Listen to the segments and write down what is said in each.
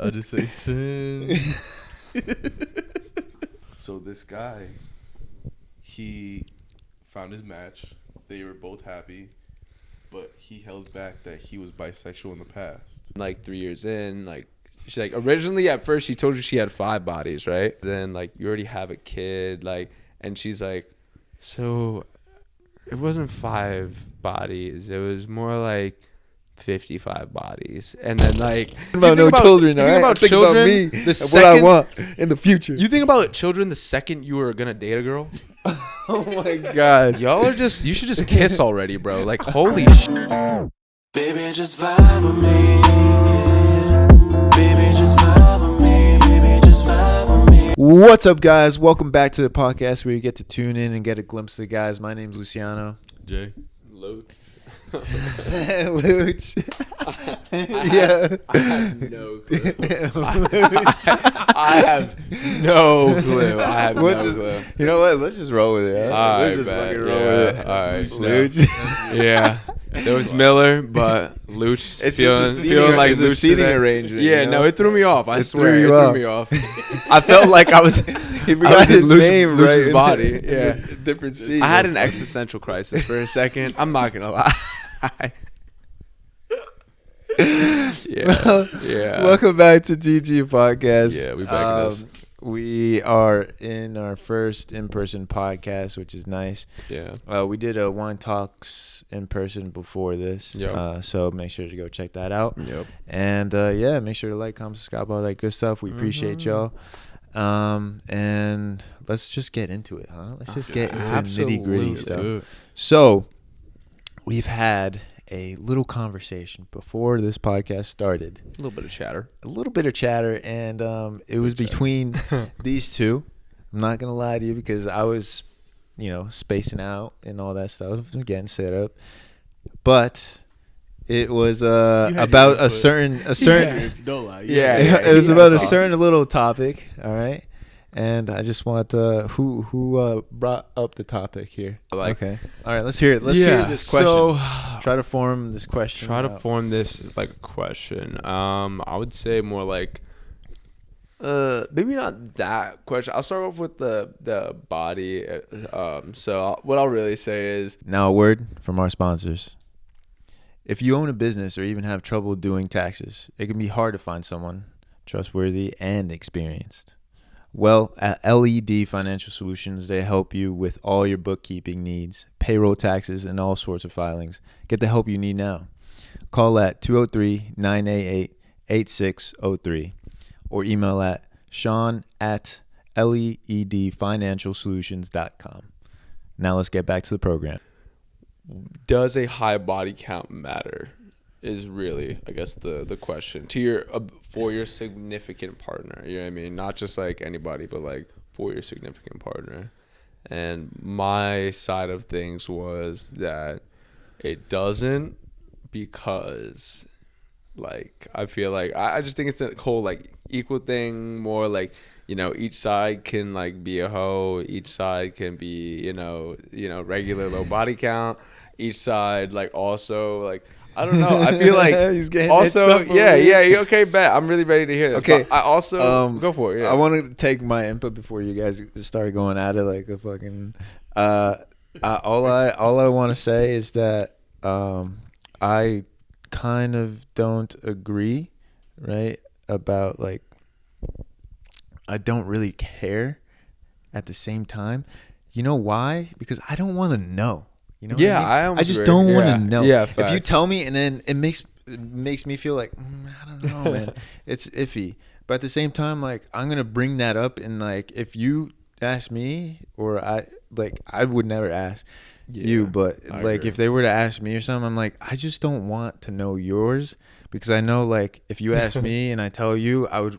I'll just say sin. So this guy, he found his match. They were both happy, but he held back that he was bisexual in the past. Like 3 years in, like she's like, originally at first she told you she had 5 bodies, right? Then like you already have a kid, like, and she's like, so it wasn't 5 bodies, it was more like 55 bodies. And then like about no children, all right? About think children, about me the and second, what I want in the future. you think about children the second you were gonna date a girl. Oh my gosh. Y'all are just, you should just kiss already, bro. Like, holy shit. Baby, just vibe with me. Baby, just vibe with me. Baby, just vibe with me. What's up, guys? Welcome back to the podcast where you get to tune in and get a glimpse of the guys. My name's Luciano. Jay? Luke. Luch. Yeah. I have no clue. I have no clue. I have no clue. You know what? Let's just roll with it. All Let's right, just bet. fucking roll Yeah. with it. All right, Luch. Yeah. So it's Miller, but Luch It's feeling just a seating, like it's a Luch seating today. arrangement. Yeah, you know? no, it threw me off. I It swear, threw it you threw off. me off. I felt like I was. He forgot his name, right? Luch's body. in Yeah. the different season. I had an existential crisis for a second. I'm not gonna lie. Yeah. Yeah. Welcome back to TT Podcast. Yeah, we back in this. We are in our first in-person podcast, which is nice. Yeah. We did a Wine Talks in person before this. Yep. So make sure to go check that out. Yep. And yeah, make sure to like, comment, subscribe, all that good stuff. We appreciate y'all. And let's just get into it, huh? Let's just get into nitty gritty stuff. So we've had a little conversation before this podcast started. A little bit of chatter. A little bit of chatter, and it was between these two. I'm not gonna lie to you because I was, spacing out and all that stuff, getting set up. But it was about a certain. Don't lie. Yeah. It was about a certain little topic. All right. And I just want who brought up the topic here. Okay. All right. Let's hear it. Let's hear this question. So, try to form this question. form this like a question. I would say more like maybe not that question. I'll start off with the body. So what I'll really say is, Now a word from our sponsors. If you own a business or even have trouble doing taxes, it can be hard to find someone trustworthy and experienced. Well, at LED Financial Solutions, they help you with all your bookkeeping needs, payroll, taxes, and all sorts of filings. Get the help you need now. Call at 203-988-8603 or email at sean@ledfinancialsolutions.com. Now let's get back to the program. does a high body count matter? Is really, I guess, the question to your for your significant partner. You know what I mean? Not just like anybody, but like for your significant partner. And my side of things was that it doesn't, because like I feel like I just think it's a whole like equal thing, more like, each side can like be a hoe, each side can be regular low body count, each side like also like, I don't know. I feel like He's getting also, yeah. Okay, bet. I'm really ready to hear this. Okay, But I also go for it. Yeah. I want to take my input before you guys start going at it like a fucking. All I want to say is that I kind of don't agree, right? About like, I don't really care. At the same time, you know why? Because I don't want to know. You know what I mean? I just don't want to know. Yeah, if you tell me and then it makes me feel like, I don't know, man. It's iffy. But at the same time, like, I'm going to bring that up, and like, if you ask me, or I would never ask you, but I like agree. if they were to ask me or something, I'm like, I just don't want to know yours, because I know like if you ask me and I tell you, I would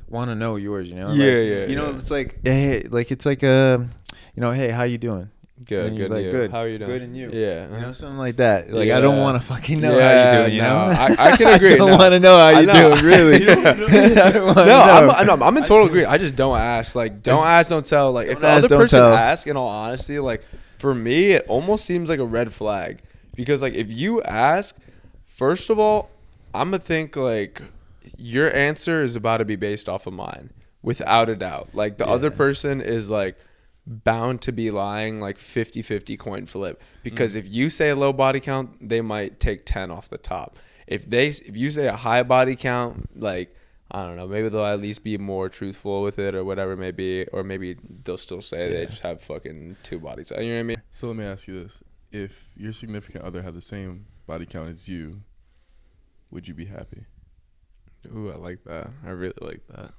want to know yours, Yeah, like, yeah. It's like, hey, like it's like hey, how you doing? Good, And you're good. like, you. good. How are you doing? Good, and you? Yeah. Something like that. Like, Yeah. I don't want to fucking know how Yeah, you doing, no, know? I can agree. I don't No. want to know how I you know. doing, really. I don't want to know. I'm in total agree. I just don't ask. Like, don't ask, don't tell. Like, if Don't the ask, other don't person tell. asks, in all honesty, like, for me, it almost seems like a red flag. Because, like, if you ask, first of all, I'm going to think, like, your answer is about to be based off of mine, without a doubt. Like, the other person is like bound to be lying, like 50-50 coin flip. Because if you say a low body count, they might take 10 off the top. If you say a high body count, like, I don't know, maybe they'll at least be more truthful with it or whatever it may be, or maybe they'll still say they just have fucking 2 bodies. You know what I mean? So let me ask you this: if your significant other had the same body count as you, would you be happy? Ooh, I like that. I really like that.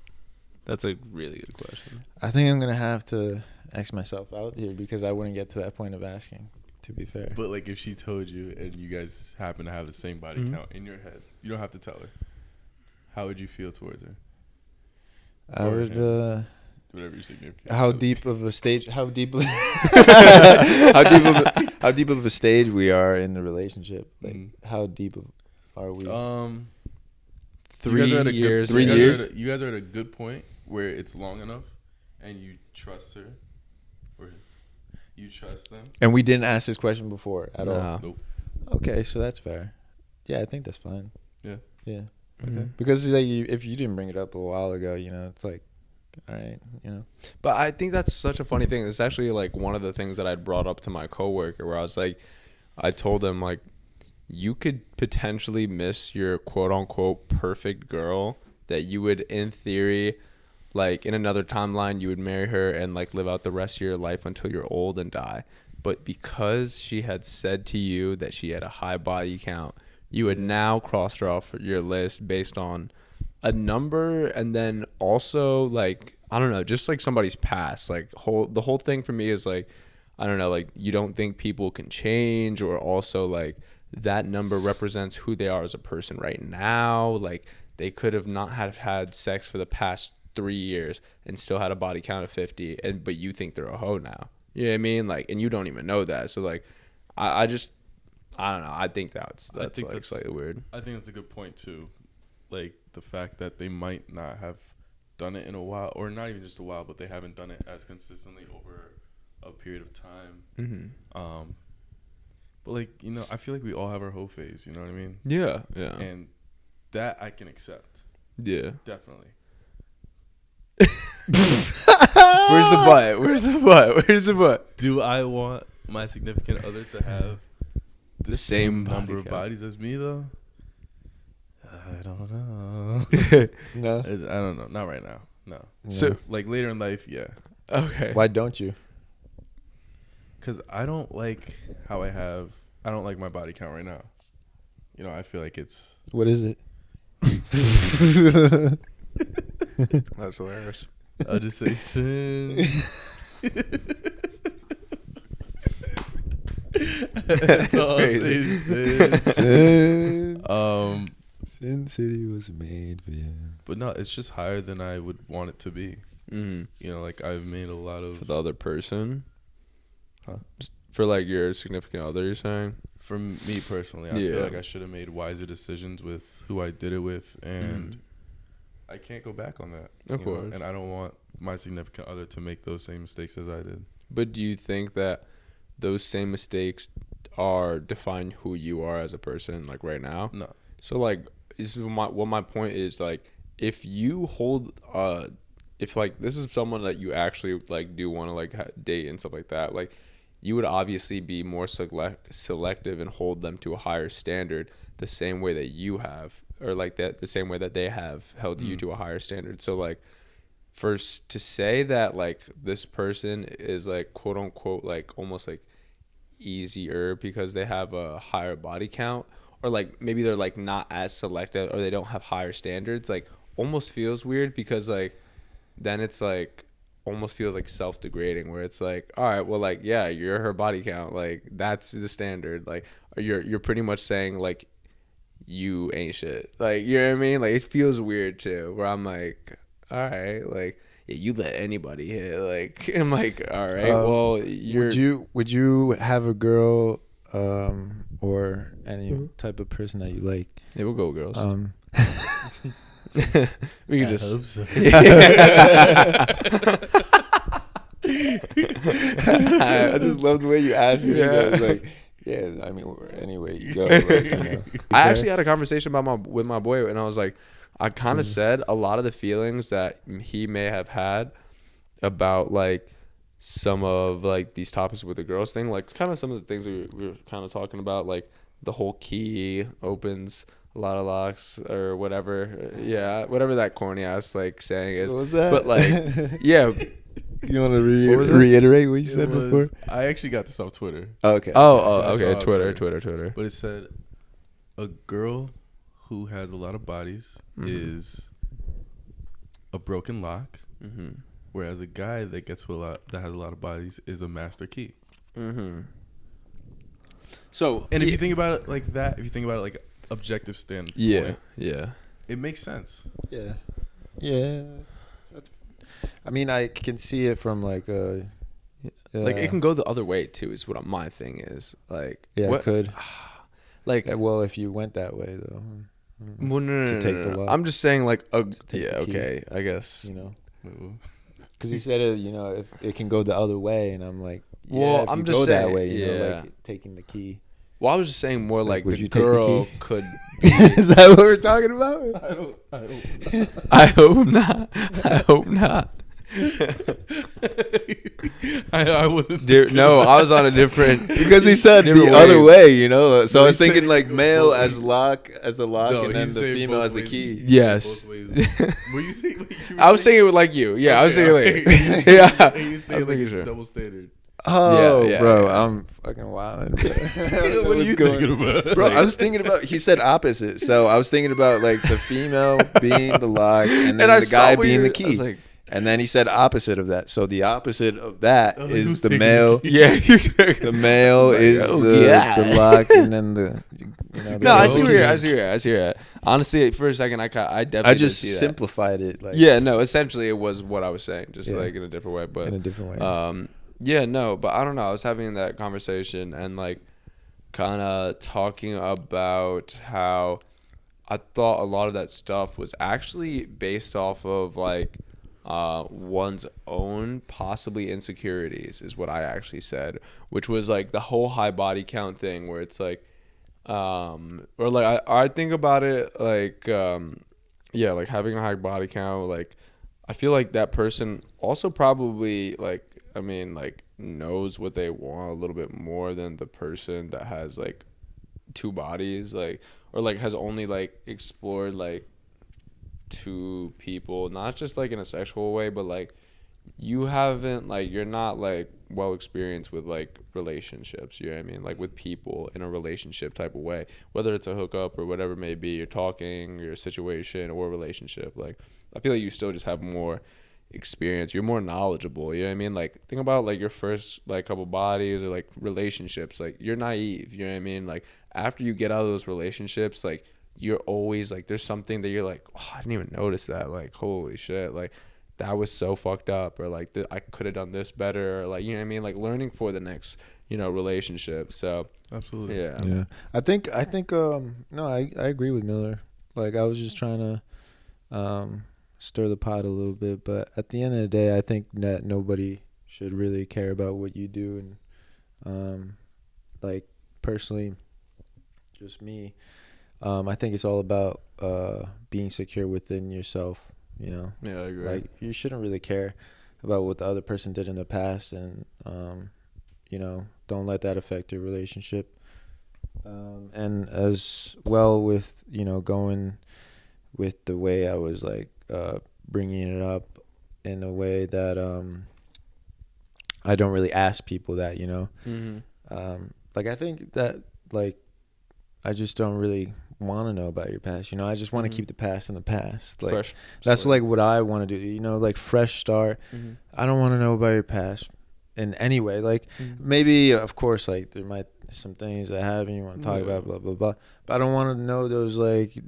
That's a really good question. I think I'm gonna have to X myself out here because I wouldn't get to that point of asking. To be fair, But like, if she told you and you guys happen to have the same body count in your head, you don't have to tell her. How would you feel towards her? I Or would. him, whatever your significant. How other. deep of a stage? How deep? How deep of a stage we are in the relationship? Like, how deep are we? 3 years. 3 years. You guys are at a good point where it's long enough, and you trust her, or you trust them. And we didn't ask this question before at all. Nope. Okay, so that's fair. Yeah, I think that's fine. Yeah. Yeah. Okay. Because like, if you didn't bring it up a while ago, it's like, all right, But I think that's such a funny thing. It's actually like one of the things that I brought up to my coworker, where I was like, I told him, like, you could potentially miss your quote unquote perfect girl that you would, in theory, like, in another timeline, you would marry her and like live out the rest of your life until you're old and die. But because she had said to you that she had a high body count, you had now crossed her off your list based on a number, and then also, like, I don't know, just like somebody's past. Like, the whole thing for me is like, I don't know, like, you don't think people can change, or also like that number represents who they are as a person right now. Like, they could have not have had sex for the past 3 years and still had a body count of 50, but you think they're a hoe now. You know what I mean? Like, and you don't even know that. So like, I don't know. I think that's like slightly weird. I think that's a good point too. Like, the fact that they might not have done it in a while, or not even just a while, but they haven't done it as consistently over a period of time. But like, I feel like we all have our hoe phase. You know what I mean? Yeah. And that I can accept. Yeah. Definitely. Where's the butt? Do I want my significant other to have the same number of bodies as me though? I don't know. No. I don't know. Not right now. No. So, like, later in life, yeah. okay. Why don't you? Because I don't like my body count right now. I feel like it's... What is it? That's hilarious. I'll just say sin. That's all I'll say, sin. Sin City was made for you. But no, it's just higher than I would want it to be. Like, I've made a lot of... For the other person? Huh? For, like, your significant other, you're saying? For me personally, I feel like I should have made wiser decisions with who I did it with, and I can't go back on that. Of course. And I don't want my significant other to make those same mistakes as I did. But do you think that those same mistakes define who you are as a person, like, right now? No. So, like, what my point is, like, if you hold if, like, this is someone that you actually, like, do want to, like, date and stuff like that, like, you would obviously be more selective and hold them to a higher standard the same way that you have, or like that the same way that they have held you to a higher standard. So like, first, to say that like this person is like quote unquote like almost like easier because they have a higher body count, or like maybe they're like not as selective, or they don't have higher standards, like almost feels weird, because like then it's like almost feels like self-degrading, where it's like, all right, well, like, yeah, you're her body count, like that's the standard, like you're pretty much saying like you ain't shit, like, you know what I mean? Like, it feels weird too, where I'm like, all right, like, yeah, you let anybody hit, like, I'm like, all right, well, would you have a girl or any type of person that you like? Yeah, we'll go girls. We could just hope so. I just love the way you asked me. Yeah. Like, yeah, I mean, any way you go. Like, I actually had a conversation with my boy, and I was like, I kind of said a lot of the feelings that he may have had about like some of like these topics with the girls thing, like kind of some of the things we were kind of talking about, like the whole key opens a lot of locks or whatever. Yeah, whatever that corny ass like saying is. What was that? But like, yeah. You want to was it? reiterate what you said before? I actually got this off Twitter, Okay. Oh, I saw okay. it on Twitter. but it said a girl who has a lot of bodies is a broken lock, whereas a guy that gets with that has a lot of bodies is a master key. So, And if you think about it like that, if you think about it like objective standpoint, yeah. it makes sense. Yeah. Yeah. I mean, I can see it from like a. Like it can go the other way too. Is what my thing is. Like Yeah, it could. Like Well, if you went that way though. well, no, to take the lock. I'm just saying like take yeah, the key. okay, I guess. You know, Wait, because you said it. You know, if it can go the other way, and I'm like, yeah, Well, if I'm you just go saying, that way. You know, yeah. like taking the key. Well, I was just saying more like would the you take the girl key? could. Is that what we're talking about? I hope not. I hope not. I wasn't. No, I was on a different. Because he said the Different other way. way, you know. So No, I was he said- thinking like male as the lock, No, and then he's the saying female both as the ways. key. Yes. Both ways. Were you think? I was saying it like you. Yeah, I was saying okay. like yeah. You I say was like making a sure. double standard. Oh, Yeah, bro, yeah. I'm fucking wild. What are you thinking about? Bro, I was thinking about. He said opposite, so I was thinking about like the female being the lock, and then I the saw guy what being you the were- I was key. like, And then he said opposite of that. So the opposite of that I was like, who's is the taking male. the key? yeah. The male Like, is oh, the yeah. lock, and then the. You know, the No, I other see where key. you're at. I see where you're at. Honestly, for a second, I definitely I did just see that. simplified it, like Yeah, no. Essentially, it was what I was saying, just Yeah. like in a different way. But in a different way. yeah, no. But I don't know. I was having that conversation and like kind of talking about how I thought a lot of that stuff was actually based off of like one's own possibly insecurities is what I actually said, which was like the whole high body count thing where it's like or like I think about it like yeah, like having a high body count, like I feel like that person also probably like I mean like knows what they want a little bit more than the person that has like two bodies, like or like has only like explored like two people, not just like in a sexual way, but like you haven't like you're not like well experienced with like relationships, you know what I mean, like with people in a relationship type of way, whether it's a hookup or whatever it may be, you're talking, your situation or relationship. Like I feel like you still just have more experience, you're more knowledgeable, you know what I mean, like think about like your first like couple bodies or like relationships, like you're naive, you know what I mean, like after you get out of those relationships, like you're always like there's something that you're like, oh, I didn't even notice that, like holy shit, like that was so fucked up, or like I could have done this better, or like you know what I mean, like learning for the next relationship. So Absolutely. Yeah. I think no, I agree with Miller. Like I was just trying to stir the pot a little bit, but at the end of the day I think that nobody should really care about what you do, and like personally just me, I think it's all about being secure within yourself, you know. yeah, I agree. Like you shouldn't really care about what the other person did in the past, and you know, don't let that affect your relationship. And as well with, you know, going with the way I was like bringing it up in a way that I don't really ask people that, you know. Like I think that like I just don't really want to know about your past, you know. I just want to keep the past in the past. Like Fresh that's slate. like what I want to do, you know, like fresh start. I don't want to know about your past in any way. Like maybe of course like there might some things that happen you want to talk about, blah blah blah, but I don't want to know those like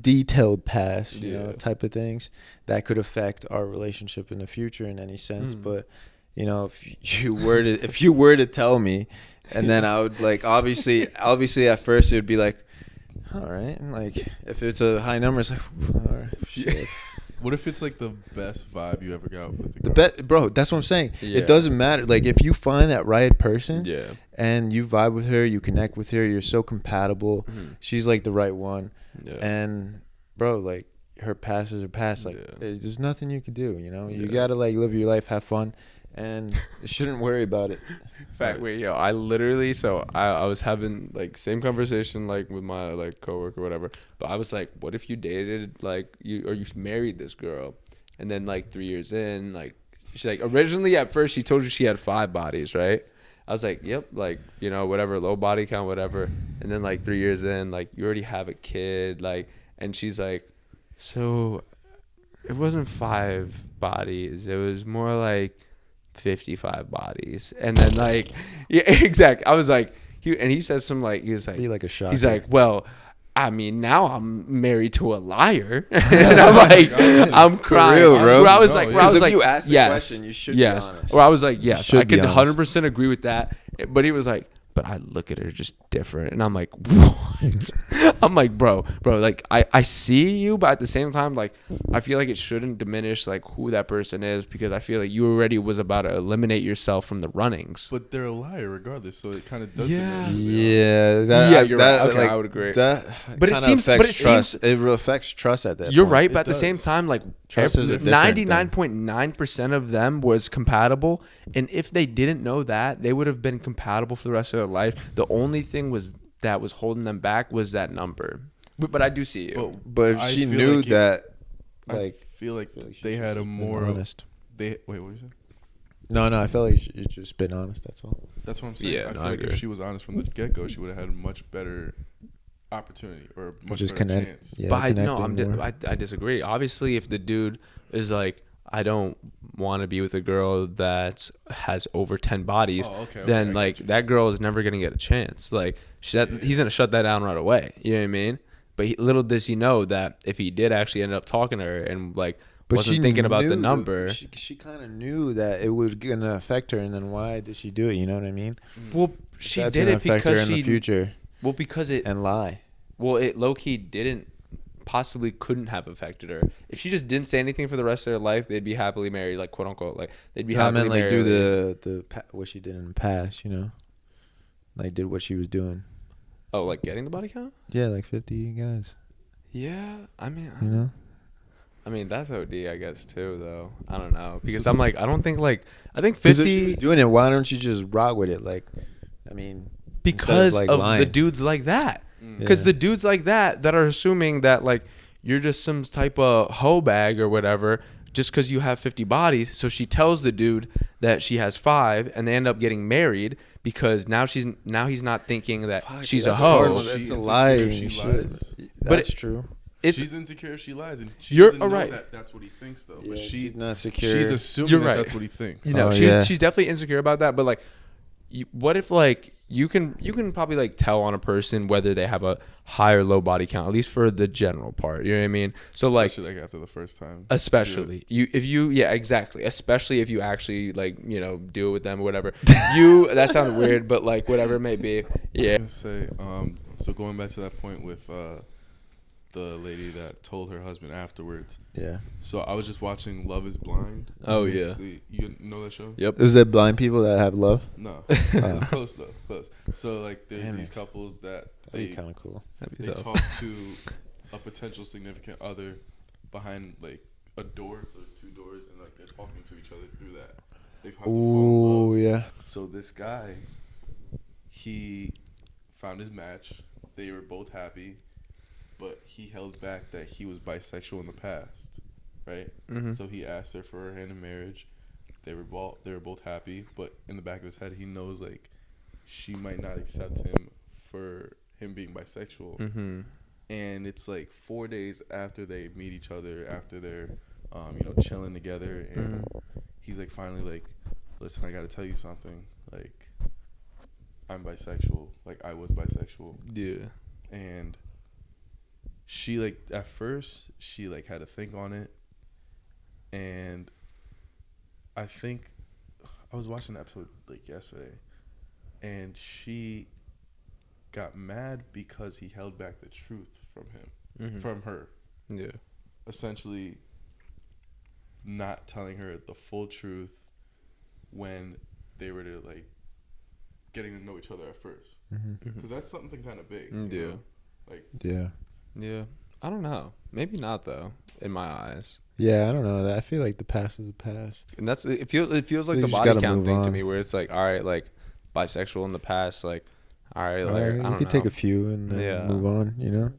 detailed past, you know, type of things that could affect our relationship in the future in any sense. But you know, if you were to tell me, and then I would like obviously at first it would be like, all right, and like if it's a high number, it's like, all right, shit. What if it's like the best vibe you ever got with The bet, bro. That's what I'm saying. Yeah. It doesn't matter. Like if you find that right person, Yeah. and you vibe with her, you connect with her, you're so compatible. She's like the right one, Yeah. and bro, like her past is her past. Like Yeah. there's nothing you can do. You know, you Yeah. gotta like live your life, have fun, and you shouldn't worry about it. Fact, wait, yo, I literally, so I was having like same conversation like with my like coworker or whatever, but I was like, what if you dated like you married this girl, and then like 3 years in, like she like originally at first she told you she had 5 bodies, right? I was like, yep, like you know whatever, low body count, whatever, and then like 3 years in, like you already have a kid, like, and she's like, so it wasn't 5 bodies, it was more like 55 bodies. And then like yeah, exactly, I was like he says some like he was like Be like a shocker. he's like, well, I mean, now I'm married to a liar. And I'm like, I'm crying. real, bro. Where I was like, you asked the question, you should be honest. Or I was like, yes, should I could be honest. 100% agree with that. But he was like, but I look at her just different. And I'm like, what? I'm like, bro, like I see you, but at the same time, like I feel like it shouldn't diminish like who that person is, because I feel like you already was about to eliminate yourself from the runnings. But they're a liar regardless, so it kind of does. Yeah. Yeah, You're right. Okay, I would agree. That But it kinda seems- but affects it trust. seems- It affects trust at that. You're point. right, but It at the same does. time, like Trust is a different thing. 99.9% of them was compatible, and if they didn't know that, they would have been compatible for the rest of their life. The only thing was that was holding them back was that number. But I do see you. But if I she feel knew like that, I like, feel like she they had a should've been more honest. Wait, what were you saying? No, I feel like you just been honest. That's all. That's what I'm saying. Yeah, I no, feel I like agree. if she was honest from the get go, she would have had a much better opportunity or a much Just better connect. chance. Yeah, But I connecting more. I disagree. Obviously, if the dude is like, I don't want to be with a girl that has over 10 bodies, Oh, okay, then I like got you. that girl is never gonna get a chance. Like he's gonna shut that down right away. You know what I mean? But little does he know that if he did actually end up talking to her and like wasn't thinking about the number. She kind of knew that it was gonna affect her, and then why did she do it? You know what I mean? Well, she That's did gonna it affect her because in the future well because it and lie. well it low key didn't possibly couldn't have affected her. If she just didn't say anything for the rest of their life, they'd be happily married, like quote unquote, like they'd be I happily meant like married. do what she did in the past. You know, like did what she was doing. Oh, like getting the body count? Yeah, like 50 guys. Yeah, I You know. I mean that's OD, I guess too, though. I don't know, because I'm like, I don't think like I think 'Cause if she was 50 doing it, why don't you just rock with it? Like, I mean, because like, of lying. the dudes like that. Because Yeah. the dudes like that are assuming that like you're just some type of hoe bag or whatever, just because you have 50 bodies. So she tells the dude that she has 5, and they end up getting married because now he's not thinking that she's a That's hoe. horrible. She That's a insecure lie. if she lies. That's true. It's She's insecure if she lies, and she You're doesn't know right. that that's what he thinks though. Yeah, But she's not secure. she's assuming You're that right. that's what he thinks. you know Oh, she's yeah. she's definitely insecure about that. But like, what if like you can probably like tell on a person whether they have a high or low body count, at least for the general part. You know what I mean? So like. Especially like after the first time. Especially yeah, exactly, especially if you actually like do it with them or whatever. That sounded weird, but like whatever it may be. Yeah. I was gonna say, so going back to that point with the lady that told her husband afterwards. Yeah. So I was just watching Love Is Blind. Oh, yeah. Basically, you know that show? Yep. Is there blind people that have love? No. Oh. Close though. Close. So like there's Damn these it. couples that That'd be kind of cool. they talk to a potential significant other behind like a door. So there's 2 doors, and like they're talking to each other through that. They have to fall in love. Ooh, yeah. So this guy, he found his match. They were both happy, but he held back that he was bisexual in the past, right? Mm-hmm. So he asked her for her hand in marriage. They were both happy, but in the back of his head, he knows like she might not accept him for him being bisexual. Mm-hmm. And it's like 4 days after they meet each other, after they're chilling together, and he's like finally like, listen, I gotta tell you something. Like, I'm bisexual. Like, I was bisexual. Yeah. And she like at first she like had to think on it, and I think I was watching the episode like yesterday, and she got mad because he held back the truth from him, from her. Yeah. Essentially not telling her the full truth when they were to like getting to know each other at first, because that's something kind of big. you Yeah. know? Like Yeah. Yeah. I don't know. Maybe not though. In my eyes. Yeah, I don't know. I feel like the past is the past. And that's it feels like You the just body gotta count move thing to on. me, where it's like, all right, like bisexual in the past, like, all right, like Alright, I don't you could know. take a few and then Yeah. move on. You know.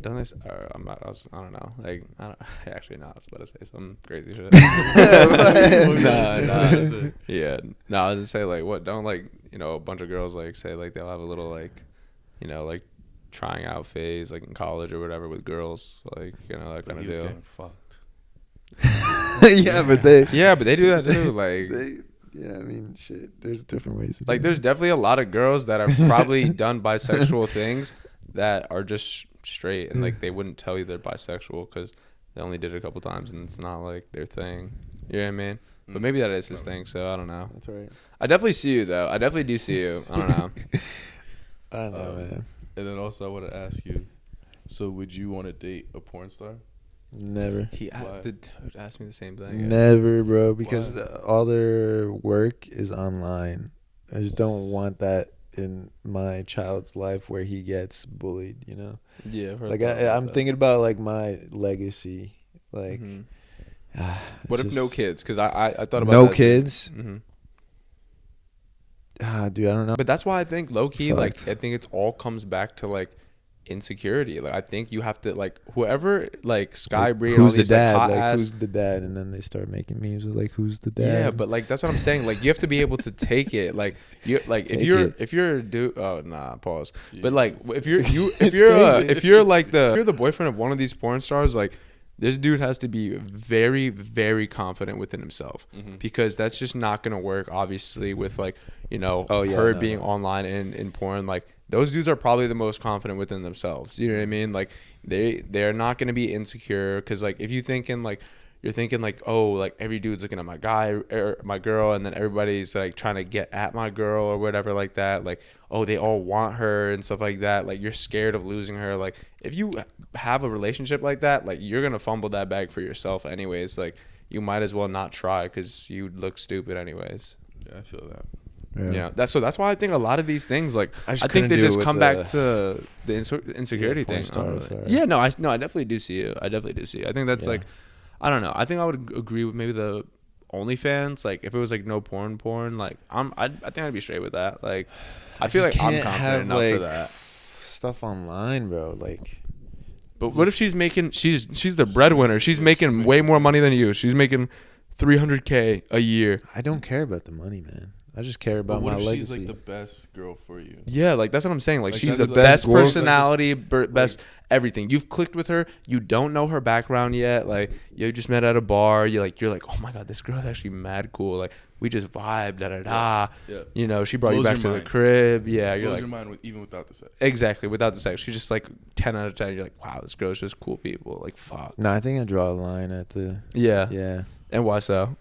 Don't this? I don't know. Like, I don't. Actually, no. I was about to say some crazy shit. Nah. Yeah. No, I was just say like, what? Don't like, a bunch of girls like say like they'll have a little like, like trying out phase like in college or whatever with girls, like that kind of deal. Getting fucked. Yeah, but they. Yeah, but they do that too. Like, Yeah, I mean, shit. There's different ways. like there's definitely a lot of girls that have probably done bisexual things that are just straight, and like they wouldn't tell you they're bisexual because they only did it a couple times and it's not like their thing. You know what I mean? But maybe that is his thing, so I don't know. That's right. I definitely see you though. I definitely do see you. I don't know. I don't know, man. And then also I want to ask you, so would you want to date a porn star? Never. Why? The dude asked me the same thing. Never, bro. Because Why? all their work is online. I just don't want that in my child's life where he gets bullied. You know. Yeah, I've heard Like that about I'm that. thinking about like my legacy. Like, Mhm. it's What if no just- kids? Because I thought about no that kids? Mm-hmm. Dude, I don't know. But that's why I think low key, like Fucked. I think it's all comes back to like insecurity. Like I think you have to like whoever like Sky Bree and all Who's the these like dad? hot Like, ass. who's the dad? And then they start making memes with like, who's the dad? Yeah, but like that's what I'm saying. Like you have to be able to take it. Like you like Take if it. you're a dude. Oh nah, pause. But Jesus. like if you're Take it. if you're like if you're the boyfriend of one of these porn stars, like this dude has to be very very confident within himself, because that's just not gonna work. Obviously, with like Oh, yeah, her no, being no. online in porn, like those dudes are probably the most confident within themselves. You know what I mean? Like they're not gonna be insecure, because like if you're thinking like, oh, like every dude's looking at my guy or my girl, and then everybody's like trying to get at my girl or whatever like that. Like, oh, they all want her and stuff like that. Like you're scared of losing her. Like if you have a relationship like that, like you're gonna fumble that bag for yourself anyways. Like you might as well not try, because you look stupid anyways. Yeah, I feel that. Yeah, that's why I think a lot of these things, like I just I think couldn't they do just it with come the- back to the insecurity porn thing. stars, sorry. Yeah, no, I definitely do see you. I definitely do see you. I think that's Yeah. like, I don't know. I think I would agree with maybe the OnlyFans. Like if it was like no porn, like I think I'd be straight with that. Like I feel just like I'm can't confident have, enough for like, that. Stuff online, bro. Like, But what if she's making she's the breadwinner? She's making way more money than you. She's making $300K a year. I don't care about the money, man. I just care But about what my if legacy. she's like the best girl for you? Yeah, like that's what I'm saying. Like Like, she's that's the the best best girl. personality, best everything. You've clicked with her. You don't know her background yet. Like you just met at a bar. You're like, oh my god, this girl's actually mad cool. Like we just vibe, da da da. Yeah. She brought you Blows back to your the mind. crib. Yeah, you're Blows like your mind even without the sex. exactly without the sex. She's just like 10 out of 10. You're like, wow, this girl's just cool people. Like fuck. No, I think I draw a line at the. Yeah. Yeah. And why so?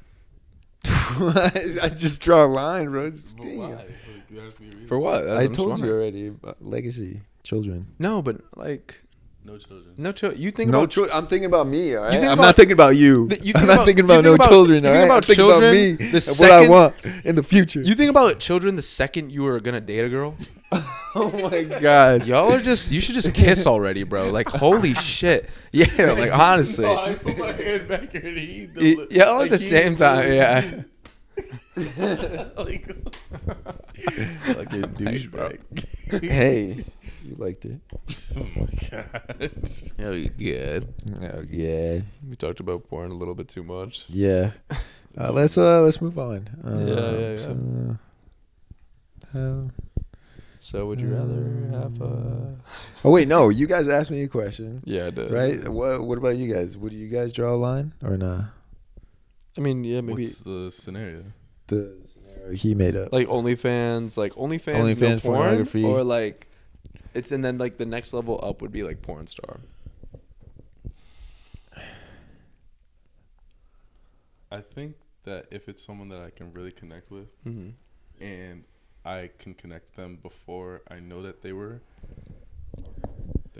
I just draw a line, bro. Just But kidding. why? Like, there has to be a reason. For what? I told you already about legacy, children. No, but like No children. no children. You think No about children. I'm thinking about me. All right? think I'm about- not thinking about you. You I'm not thinking about no children. You All think right? about I'm thinking about children me the and what I second- want in the future. You think about children the second you were gonna date a girl. Oh my gosh. Y'all are you should just kiss already, bro. Like, holy shit. Yeah, like, honestly. Oh, I put my hand back here and he. Yeah, all at the same time, yeah. Like, Like a Nice, bro. douchebag. Hey, you liked it. oh my god. Oh, you good. Oh yeah. We talked about porn a little bit too much. Yeah. Let's move on. Yeah. So, So, would you rather have a... oh wait, no. You guys asked me a question, Yeah, I did. right? What about you guys? Would you guys draw a line or not? I mean, yeah, maybe... What's the scenario? The scenario he made up. Like, OnlyFans, no OnlyFans porn? pornography. Or, like... And then, like, the next level up would be, like, PORNSTAR. I think that if it's someone that I can really connect with, Mm-hmm. and I can connect them before I know that they're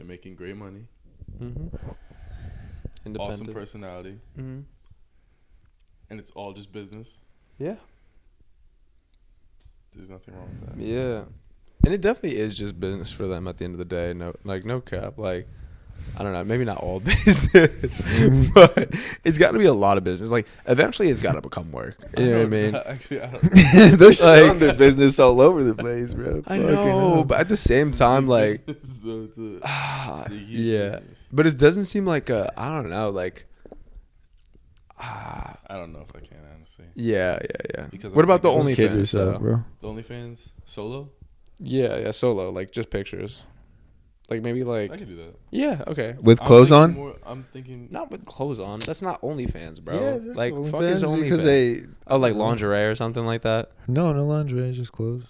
making great money, Mm-hmm. awesome personality, Mm-hmm. Mm-hmm. and it's all just business, Yeah. there's nothing wrong with that. Yeah. And it definitely is just business for them at the end of the day. No cap. Like, I don't know, maybe not all business, but it's got to be a lot of business. Like eventually, it's got to become work. You know what I mean? Actually, I don't They're showing their business all over the place, bro. I know, but at the same time, like, yeah. But it doesn't seem like I don't know, like. I don't know if I can honestly. Yeah. Because What I'm about the thinking- Kid OnlyFans, yourself, though? bro. The OnlyFans solo? Yeah, solo, like just pictures. Like maybe like I can do that. yeah, okay. With I'm clothes thinking on? more- I'm thinking. Not with clothes on. That's not OnlyFans, bro. Yeah, that's like fuck is OnlyFans? because they Oh, like lingerie or something like that. no lingerie, just clothes.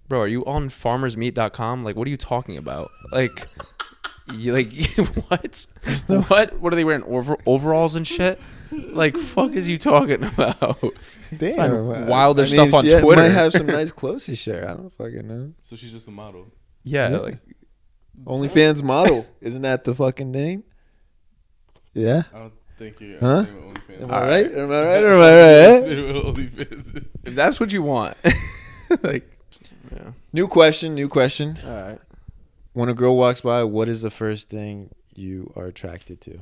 Bro, are you on farmersmeat.com? Like, what are you talking about? Like, what? no- What are they wearing? Overalls and shit? Like, fuck is you talking about? Damn, wilder stuff on she Twitter. might have some nice clothes to share. I don't fucking know. So she's just a model. Yeah, Yeah. like, OnlyFans model, isn't that the fucking name? Yeah. I don't think you're. Huh? OnlyFans. Am I right? Am I right? Or am I right? OnlyFans. if that's what you want. Like, yeah. New question. All right. When a girl walks by, what is the first thing you are attracted to?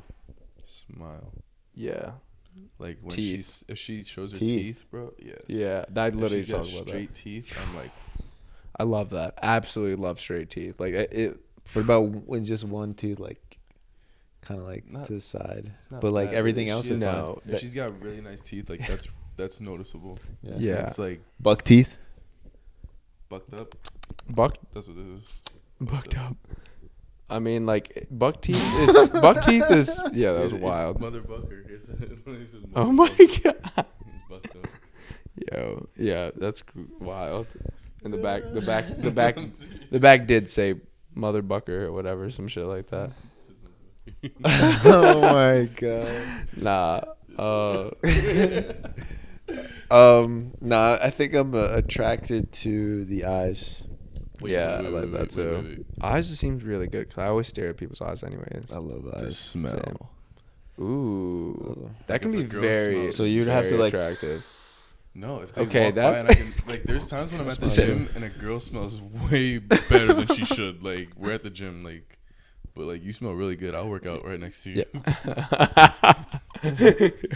Smile. Yeah. Like when Teeth. if she shows her Teeth. teeth, bro. Yes. Yeah. I literally If she's got talk about straight that. teeth. I'm like, I love that. Absolutely love straight teeth. Like, it What about when just one tooth, like, kind of like Not- to the side, not but like bad, everything if else she is has- No. If she's got really nice teeth, like that's noticeable. fine. Yeah. It's like Buck teeth. bucked up. buck That's what this is. bucked up. I mean, like, buck teeth is yeah, that was wild. Mother bucker. Oh my god. Bucked up. Yo, yeah, that's wild. And the back did say Mother Bucker or whatever, some shit like that. Oh my god. Nah. Nah, I think I'm attracted to the eyes. Yeah, I like that too. Eyes just seems really good because I always stare at people's eyes anyways. I love The eyes. smell. Ooh, that Like can if be a girl very. smells- So you'd have to, very like- attractive. No, if they Okay, walk by that's- and I can, like, there's times when I'm at the Same. gym and a girl smells way better than she should. Like, we're at the gym, like, but like you smell really good. I'll work out right next to you.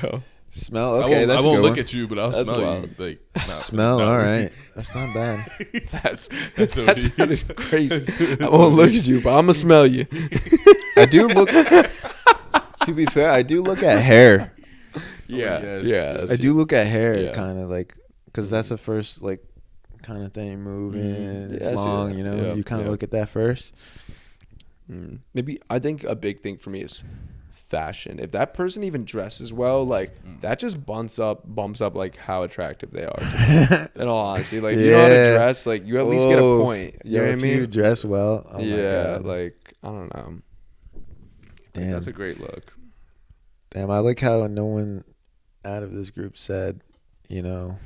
Yo. Smell. I Okay, won't, that's I a won't good look one. at you, but I'll That's smell wild. you. Like, nah, Smell. nah, All really. right, that's not bad. That's That's that OD. sounded crazy. I won't look at you, but I'm gonna smell you. I do look. To be fair, I do look at hair. Yeah, yes, yeah. yes. I do look at hair, Yeah. kind of like, because that's the first like kind of thing moving. Yeah, It's I see long, that. you know. Yeah, You kind of yeah. look at that first. Maybe I think a big thing for me is fashion. If that person even dresses well, like that just bumps up like how attractive they are. To me. In all honesty, like you know how to Yeah. dress, like you at least get a Oh, point. You Yo, know what I if you mean? dress well, oh my Yeah, God. like I don't know. Damn. That's a great look. Damn, I like how no one out of this group said, you know,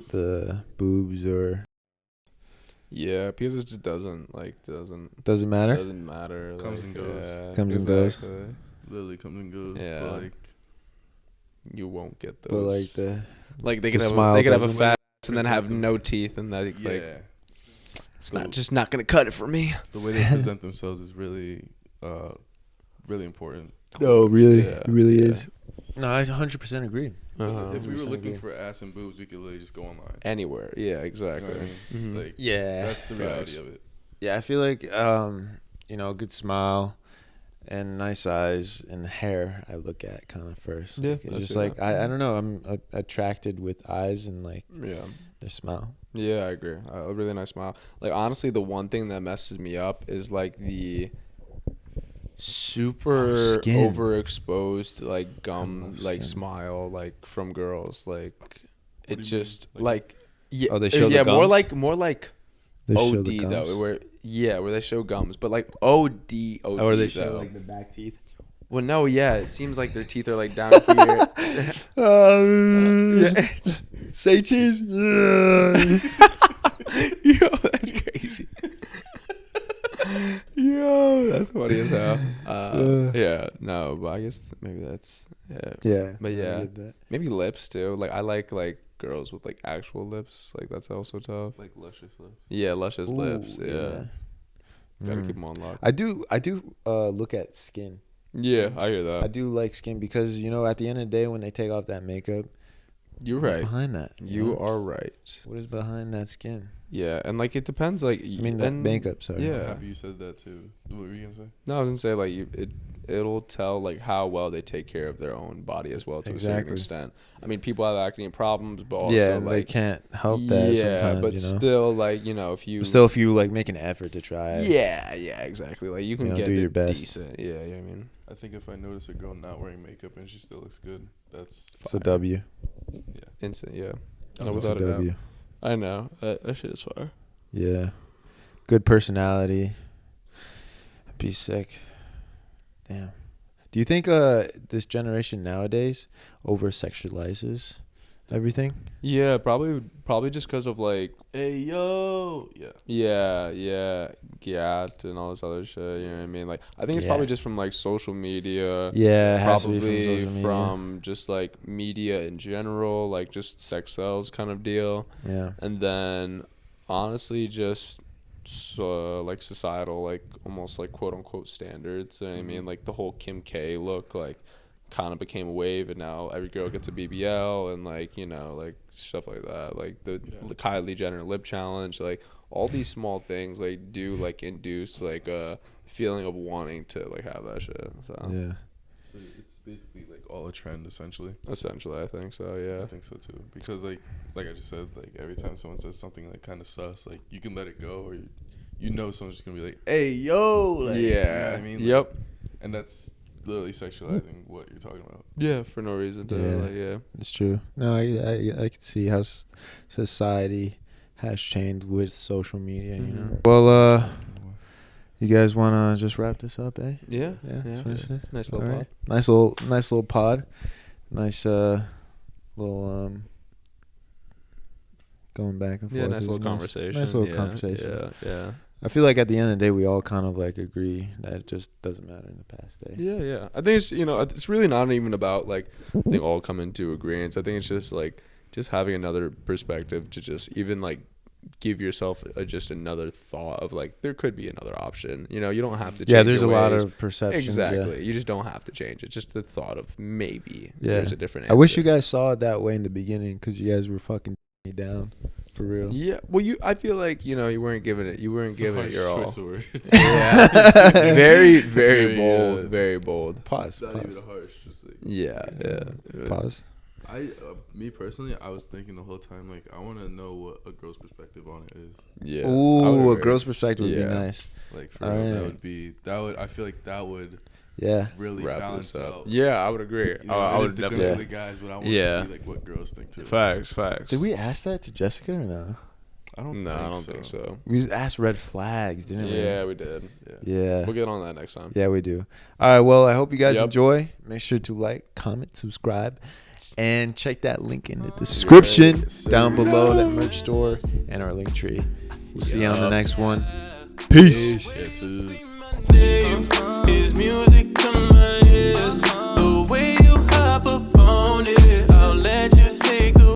the boobs or Yeah, because it just doesn't doesn't matter. matter. Comes like, and goes. Yeah, Comes and goes. exactly. Literally comes and goes. Yeah. But like, You won't get those. But like the like they the could have smile they could have a doesn't- fat ass and then have Present no teeth and that yeah, like it's not just not gonna cut it for me. the way they present themselves is really, really important. no, really, Yeah, it really yeah. is. No, I 100% agree. If we were 100% looking agree. for ass and boobs, we could literally just go online. Anywhere, yeah, You know exactly. what I mean? Mhm. Like, Yeah, that's the Facts. reality of it. yeah. I feel like you know, a good smile and nice eyes and hair. I look at kind of first. Yeah, Like, it's I just see like that. I don't know. I'm attracted with eyes and like Yeah, their smile. yeah, I agree. A really nice smile. Like honestly, the one thing that messes me up is like the super skin. overexposed like gum Oh, like skin. smile like from girls. Like What it do you mean? just like yeah, Oh, they show the yeah, more gums? like They show OD the gums. though, where they show gums, but like OD Or they show though. like the back teeth. Well, no, yeah, it seems like their teeth are like down here. Yeah. Say cheese. Yo, that's crazy. Yo, that's funny as hell. Yeah, no, but I guess maybe that's yeah. Yeah. But I yeah. get that. Maybe lips too. Like I like girls with like actual lips. Like that's also tough. Like luscious lips. Yeah, luscious lips. Ooh, Yeah. Gotta keep them on lock. I do look at skin. Yeah, I hear that. I do like skin because, you know, at the end of the day when they take off that makeup, You're what's right. behind that? You know? are right. What is behind that skin? Yeah, and like it depends. Like I mean, that makeup, sorry. Yeah. Have you said that too? What were you gonna say? No, I was gonna say like it'll tell like how well they take care of their own body as well to a certain extent. I mean, people have acne problems, but also yeah, like they can't help that. yeah, sometimes, but you know? still like if you if you like make an effort to try it. yeah, exactly. Like you can get do it your best. decent. Yeah, I mean, I think if I notice a girl not wearing makeup and she still looks good, that's It's a fire. W. Yeah. instant. Yeah, no, It's without a a doubt. W. I know that shit is fire. Yeah. Good personality. Be sick. Damn. Do you think this generation nowadays over sexualizes everything? Yeah, probably just because of like Hey yo. Yeah. GAT and all this other shit. You know what I mean? Like, I think it's Yeah. probably just from like social media. Yeah, it has to be Probably from social media. from just like media in general, like just sex sells kind of deal. Yeah. And then honestly, just like societal, like almost like quote unquote standards. You know what I mean? Like the whole Kim K look, like kind of became a wave, and now every girl gets a BBL and like like stuff like that. Like the Kylie Jenner lip challenge, like all these small things like do like induce like a feeling of wanting to like have that shit. So Yeah. So it's basically like all a trend essentially. essentially, I think so. I Yeah. think so too. Because like I just said, like every time someone says something like kind of sus, like you can let it go, or you know someone's just gonna be like, "Hey yo," like, you know what I mean? Like, Yep. and that's literally sexualizing what you're talking about. Yeah, for no reason. Yeah. It's true. No, I can see how society has changed with social media, you know. Well, you guys want to just wrap this up, eh? Yeah. Yeah, let's finish it. Nice All little right. pop. Nice little pod. Nice little going back and forth. Yeah, nice It little was conversation. Nice little Yeah, conversation. Yeah. I feel like at the end of the day, we all kind of like agree that it just doesn't matter in the past day. Yeah. I think it's it's really not even about like they all come into agreement. I think it's just like just having another perspective to just even like give yourself just another thought of like there could be another option. You don't have to change Yeah, there's a your lot ways. of perceptions. Exactly. Yeah. You just don't have to change it. Just the thought of maybe Yeah. there's a different I wish answer. you guys saw it that way in the beginning because you guys were fucking me down for real. Yeah. Well, I feel like you weren't giving it your all. Words. Yeah. very Very, bold. Very bold. Pause. Not Pause. even harsh. Just like Yeah. Pause. me personally, I was thinking the whole time like I want to know what a girl's perspective on it is. Yeah. I Ooh, would a agree. girl's perspective would be Yeah. nice. Like for All real, right. that would I feel like that would Yeah. really Wrap balance this up. out. Yeah, I would agree. You know, I it would is the definitely. dudes and the guys, but I want to Yeah. see like what girls think too. Facts. Did we ask that to Jessica or no? I don't. No, think I don't think so. We just asked red flags, didn't we? Yeah, we did. Yeah. We'll get on that next time. Yeah, we do. All right. Well, I hope you guys Yep. enjoy. Make sure to like, comment, subscribe, and check that link in the description Yes, sir. down below, that merch store and our link tree. We'll see you on the Yup. next one. Peace. Yeah, too.